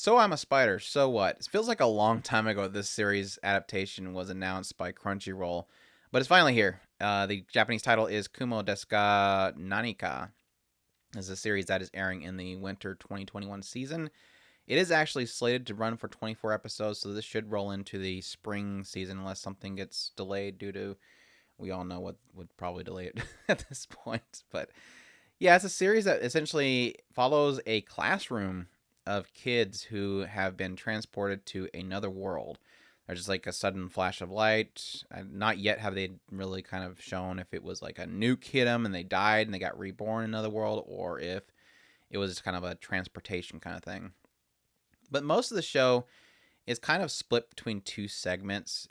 So I'm a Spider, so what? It feels like a long time ago this series adaptation was announced by Crunchyroll, but it's finally here. The Japanese title is Kumo Desu Nani. This is a series that is airing in the winter 2021 season. It is actually slated to run for 24 episodes, so this should roll into the spring season unless something gets delayed due to, we all know what would probably delay it at this point. But yeah, it's a series that essentially follows a classroom of kids who have been transported to another world. There's just like a sudden flash of light. Not yet have they really kind of shown if it was like a nuke hit them and they died and they got reborn in another world, or if it was kind of a transportation kind of thing. But most of the show is kind of split between two segments.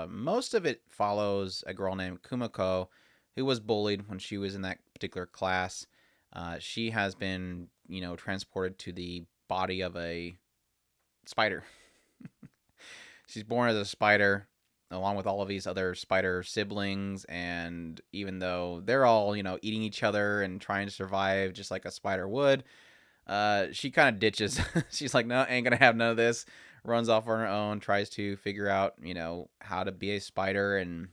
Most of it follows a girl named Kumiko who was bullied when she was in that particular class. She has been, transported to the body of a spider. She's born as a spider, along with all of these other spider siblings, and even though they're all, eating each other and trying to survive just like a spider would, she kind of ditches. She's like, no, ain't gonna have none of this. Runs off on her own, tries to figure out, how to be a spider and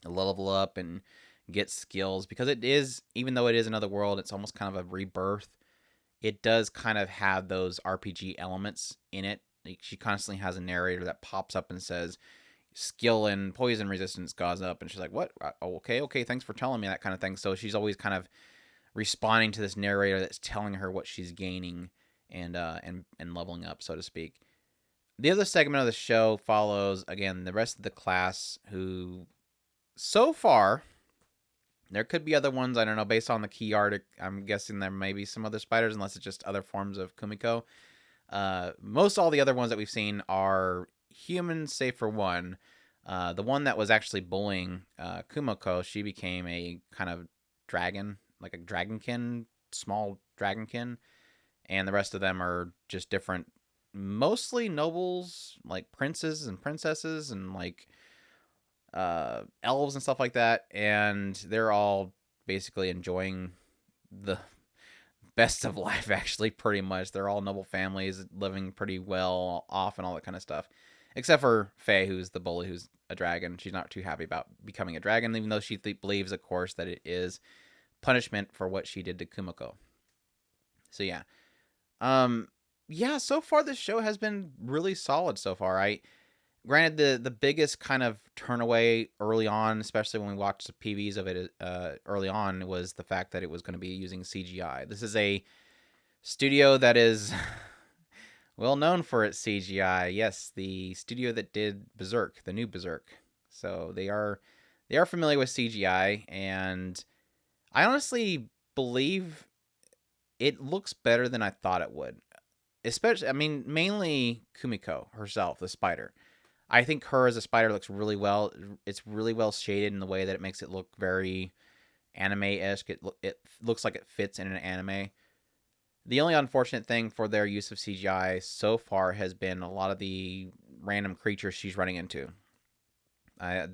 level up and get skills, because it is, even though it is another world, it's almost kind of a rebirth. It does kind of have those RPG elements in it. Like, she constantly has a narrator that pops up and says skill and poison resistance goes up, and she's like, what? Oh, okay, thanks for telling me, that kind of thing. So she's always kind of responding to this narrator that's telling her what she's gaining and leveling up, so to speak. The other segment of the show follows, again, the rest of the class who, so far, there could be other ones, I don't know, based on the key art, I'm guessing there may be some other spiders, unless it's just other forms of Kumiko. Most all the other ones that we've seen are humans, save for one. The one that was actually bullying Kumiko, she became a kind of dragon, like a dragonkin, small dragonkin, and the rest of them are just different, mostly nobles, like princes and princesses, and like elves and stuff like that, and they're all basically enjoying the best of life, actually, pretty much. They're all noble families, living pretty well off and all that kind of stuff. Except for Faye, who's the bully, who's a dragon. She's not too happy about becoming a dragon, even though she believes, of course, that it is punishment for what she did to Kumiko. So yeah. Yeah, so far this show has been really solid so far. Granted, the biggest kind of turnaway early on, especially when we watched the PVs of it early on, was the fact that it was going to be using CGI. This is a studio that is well known for its CGI. Yes, the studio that did Berserk, the new Berserk. So they are familiar with CGI, and I honestly believe it looks better than I thought it would. Especially, I mean, mainly Kumiko herself, the spider. I think her as a spider looks really well. It's really well shaded in the way that it makes it look very anime-esque. It looks like it fits in an anime. The only unfortunate thing for their use of CGI so far has been a lot of the random creatures she's running into. I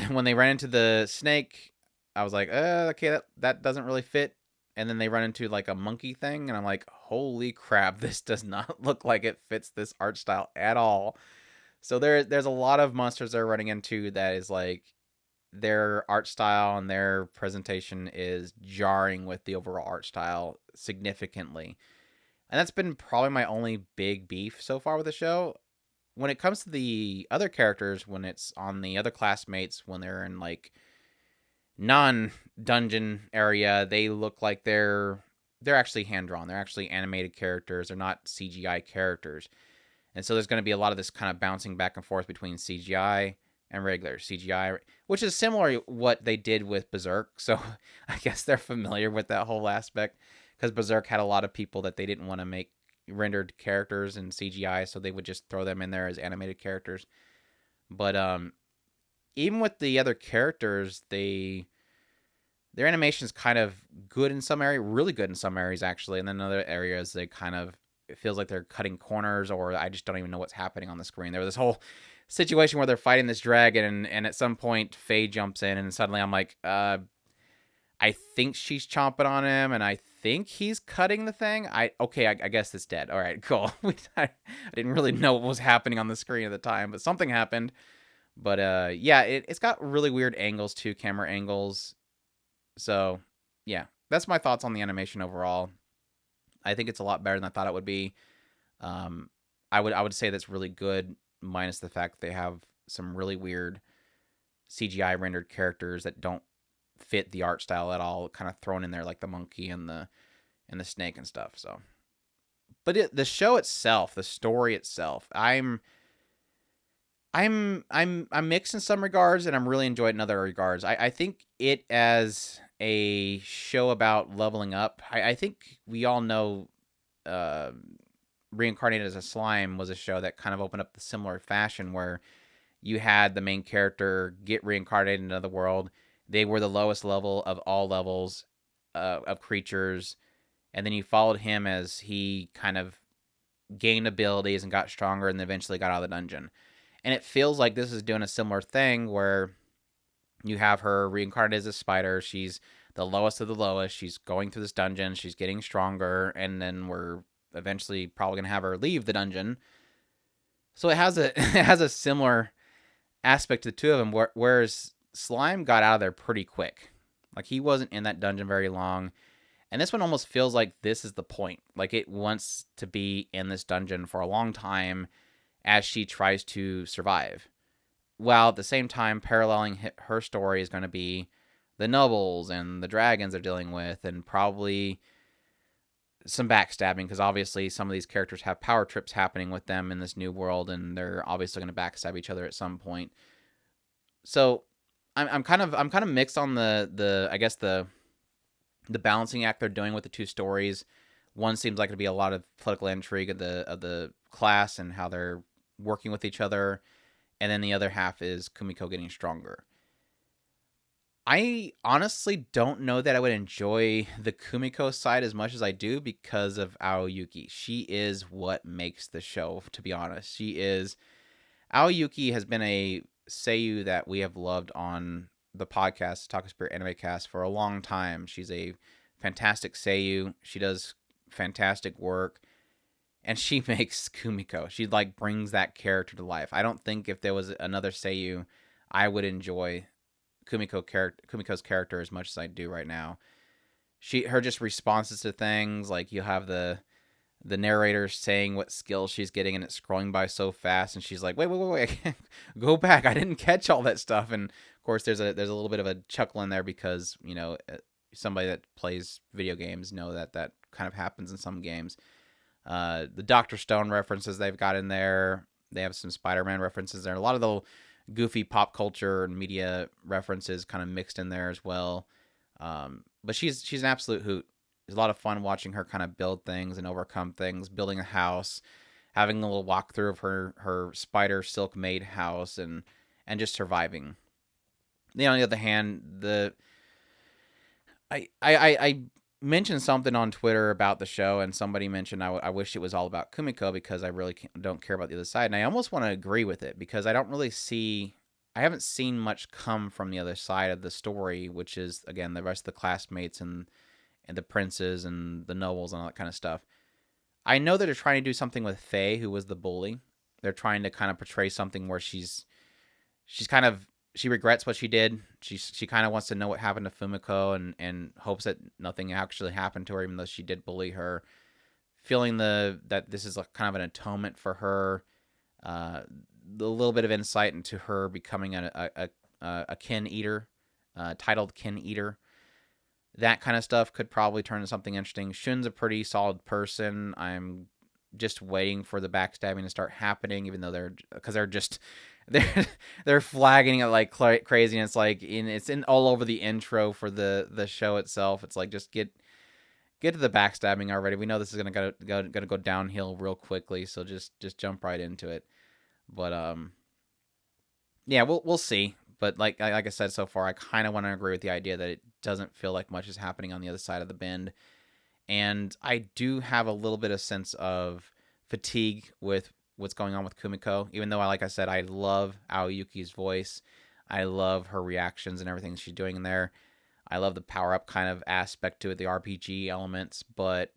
when they ran into the snake, I was like, okay, that doesn't really fit. And then they run into like a monkey thing, and I'm like, holy crap, this does not look like it fits this art style at all. So there's a lot of monsters they're running into that is like their art style and their presentation is jarring with the overall art style significantly. And that's been probably my only big beef so far with the show. When it comes to the other characters, when it's on the other classmates, when they're in like non-dungeon area, they look like they're actually hand drawn. They're actually animated characters. They're not CGI characters. And so there's going to be a lot of this kind of bouncing back and forth between CGI and regular CGI, which is similar to what they did with Berserk. So I guess they're familiar with that whole aspect, because Berserk had a lot of people that they didn't want to make rendered characters in CGI, so they would just throw them in there as animated characters. But even with the other characters, their animation is kind of good in some areas, really good in some areas actually, and then in other areas they kind of, it feels like they're cutting corners, or I just don't even know what's happening on the screen. There was this whole situation where they're fighting this dragon, and at some point Faye jumps in, and suddenly I'm like, I think she's chomping on him, and I think he's cutting the thing. I guess it's dead. All right, cool. I didn't really know what was happening on the screen at the time, but something happened. But yeah, it's got really weird angles too, camera angles. So yeah, that's my thoughts on the animation overall. I think it's a lot better than I thought it would be. Um, I would say that's really good, minus the fact that they have some really weird CGI rendered characters that don't fit the art style at all, kind of thrown in there like the monkey and the snake and stuff. So, but the show itself, the story itself, I'm mixed in some regards, and I'm really enjoying it in other regards. I think it as a show about leveling up. I think we all know uh, Reincarnated as a Slime was a show that kind of opened up the similar fashion where you had the main character get reincarnated into the world. They were the lowest level of all levels of creatures, and then you followed him as he kind of gained abilities and got stronger, and eventually got out of the dungeon. And it feels like this is doing a similar thing where you have her reincarnated as a spider. She's the lowest of the lowest. She's going through this dungeon. She's getting stronger, and then we're eventually probably gonna have her leave the dungeon. So it has a it has a similar aspect to the two of them. Whereas Slime got out of there pretty quick. Like he wasn't in that dungeon very long. And this one almost feels like this is the point. Like it wants to be in this dungeon for a long time as she tries to survive. While at the same time, paralleling her story is going to be the nobles and the dragons they're dealing with, and probably some backstabbing, because obviously some of these characters have power trips happening with them in this new world, and they're obviously going to backstab each other at some point. So I'm kind of mixed on the I guess the balancing act they're doing with the two stories. One seems like it'd be a lot of political intrigue of the class and how they're working with each other, and then the other half is Kumiko getting stronger. I honestly don't know that I would enjoy the Kumiko side as much as I do because of Aoyuki. She is what makes the show, to be honest. Aoyuki has been a seiyuu that we have loved on the podcast, Taco Spirit Anime Cast, for a long time. She's a fantastic seiyuu. She does fantastic work, and she makes Kumiko. She like brings that character to life. I don't think if there was another seiyuu, I would enjoy Kumiko's character as much as I do right now. Her just responses to things, like you have the narrator saying what skill she's getting, and it's scrolling by so fast, and she's like, wait, I can't go back, I didn't catch all that stuff. And of course there's a little bit of a chuckle in there because somebody that plays video games know that kind of happens in some games. The Dr. Stone references they've got in there, they have some Spider-Man references there, a lot of the goofy pop culture and media references kind of mixed in there as well. But she's an absolute hoot. It's a lot of fun watching her kind of build things and overcome things, building a house, having a little walkthrough of her spider silk made house, and just surviving. On the other hand, I mentioned something on Twitter about the show, and somebody mentioned I wish it was all about Kumiko because I really don't care about the other side. And I almost want to agree with it because I haven't seen much come from the other side of the story, which is, again, the rest of the classmates and the princes and the nobles and all that kind of stuff. I know that they're trying to do something with Faye, who was the bully. They're trying to kind of portray something where she regrets what she did. She kind of wants to know what happened to Fumiko, and hopes that nothing actually happened to her, even though she did bully her. Feeling that this is kind of an atonement for her. The little bit of insight into her becoming a kin eater, titled kin eater. That kind of stuff could probably turn into something interesting. Shun's a pretty solid person. I'm just waiting for the backstabbing to start happening, even though they're flagging it like crazy, and it's in all over the intro for the show itself. It's like, just get to the backstabbing already. We know this is gonna go downhill real quickly, so just jump right into it. But yeah, we'll see. But like I said, so far I kind of want to agree with the idea that it doesn't feel like much is happening on the other side of the bend. And I do have a little bit of sense of fatigue with what's going on with Kumiko, even though, like I said, I love Aoyuki's voice. I love her reactions and everything she's doing in there. I love the power up kind of aspect to it, the RPG elements, but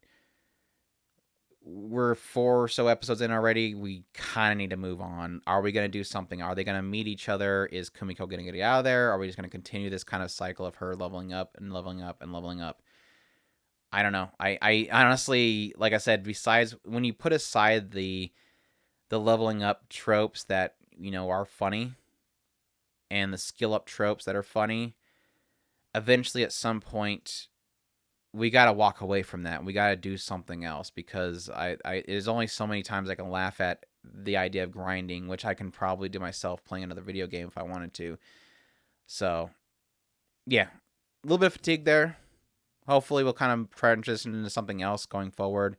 we're 4 or so episodes in already. We kind of need to move on. Are we going to do something? Are they going to meet each other? Is Kumiko going to get out of there? Are we just going to continue this kind of cycle of her leveling up and leveling up and leveling up? I don't know. I honestly, like I said, besides when you put aside the leveling up tropes that, are funny, and the skill up tropes that are funny, eventually at some point we got to walk away from that. We got to do something else, because there's only so many times I can laugh at the idea of grinding, which I can probably do myself playing another video game if I wanted to. So, yeah, a little bit of fatigue there. Hopefully we'll kind of transition into something else going forward.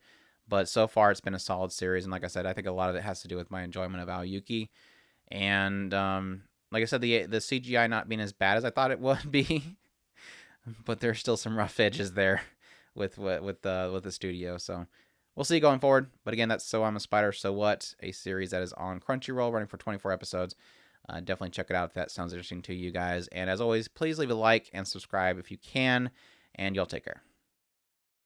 But so far it's been a solid series, and like I said, I think a lot of it has to do with my enjoyment of Aoyuki. And like I said, the CGI not being as bad as I thought it would be, but there's still some rough edges there with the studio. So we'll see going forward. But again, that's So I'm a Spider, So What, a series that is on Crunchyroll, running for 24 episodes. Definitely check it out if that sounds interesting to you guys. And as always, please leave a like and subscribe if you can, and y'all take care.